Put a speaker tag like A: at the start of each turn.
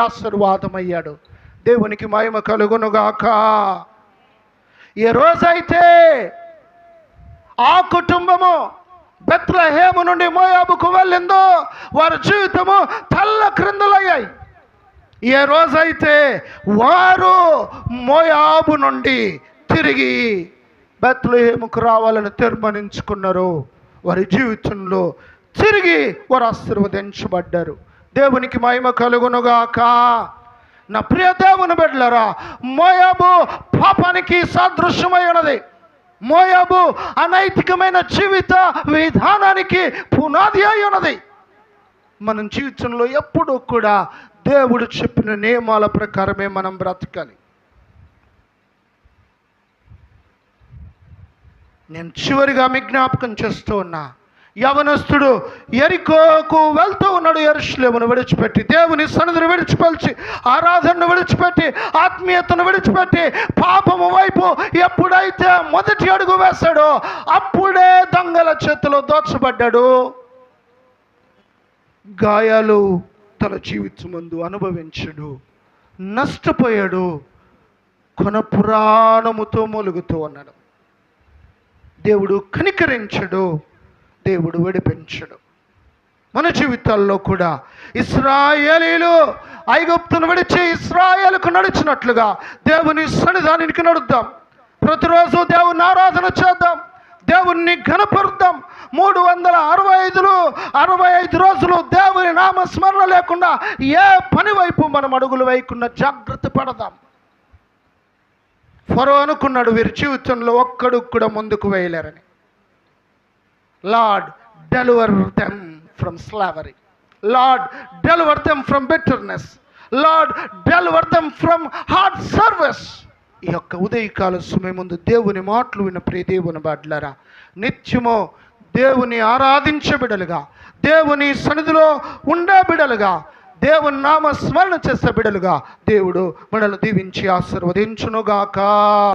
A: ఆశీర్వాదమయ్యాడు. దేవునికి మహిమ కలుగునుగాక. ఏ రోజైతే ఆ కుటుంబము బెత్లెహేము నుండి మోయాబుకు వెళ్ళిందో వారి జీవితము తల్ల క్రిందులయ్యాయి. ఏ రోజైతే వారు మోయాబు నుండి తిరిగి బెత్లెహేముకు రావాలని తీర్మానించుకున్నారు, వారి జీవితంలో తిరిగి వారు ఆశీర్వదించబడ్డారు. దేవునికి మహిమ కలుగునుగాక. నా ప్రియ దేవుని బిడ్డలారా, మోయాబు పాపానికి సాదృశ్యమై ఉన్నది. మోయాబు అనైతికమైన జీవిత విధానానికి పునాది అయి ఉన్నది. మన జీవితంలో ఎప్పుడూ కూడా దేవుడు చెప్పిన నియమాల ప్రకారమే మనం బ్రతకాలి. నేను చివరిగా మీ జ్ఞాపకం చేస్తూ ఉన్నా, యవనస్తుడు యెరికోకు వెళ్తూ ఉన్నాడు. యెరూషలేమును విడిచిపెట్టి, దేవుని సన్నిధిని విడిచిపెట్టి, ఆరాధనను విడిచిపెట్టి, ఆత్మీయతను విడిచిపెట్టి పాపము వైపు ఎప్పుడైతే మొదటి అడుగు వేశాడో అప్పుడే దొంగల చేతిలో దోచబడ్డాడు. గాయాలు తన జీవితమందు అనుభవించడు, నష్టపోయాడు, కొన పురాణముతో మొలుగుతూ ఉన్నాడు. దేవుడు కనికరించడు, దేవుడు విడిపించడు. మన జీవితాల్లో కూడా ఇశ్రాయేలీలు ఐగుప్తును విడిచి ఇశ్రాయేలుకు నడిచినట్లుగా దేవుని సన్నిధానానికి నడుద్దాం. ప్రతిరోజు దేవుని ఆరాధన చేద్దాం, దేవుణ్ణి ఘనపరుద్దాం. 365 రోజులు దేవుని నామస్మరణ లేకుండా ఏ పని వైపు మనం అడుగులు వేయకుండా జాగ్రత్త పడదాం. ఫరో అనుకున్నాడు వీరి జీవితంలో ఒక్కడు కూడా ముందుకు వేయలేరని. Lord deliver them from slavery, lord deliver them from bitterness, lord deliver them from hard service. ఈ యొక్క ఉదయకాల సమయం ముందు దేవుని మాటలు విన్న ప్రియ దేవుని బిడ్డలారా, నిత్యము దేవుని ఆరాధించే బిడలుగా, దేవుని సన్నిధిలో ఉండే బిడలుగా, దేవుని నామ స్మరణ చేసే బిడలుగా దేవుడు మనల్ని దీవించి ఆశీర్వదించునుగాక.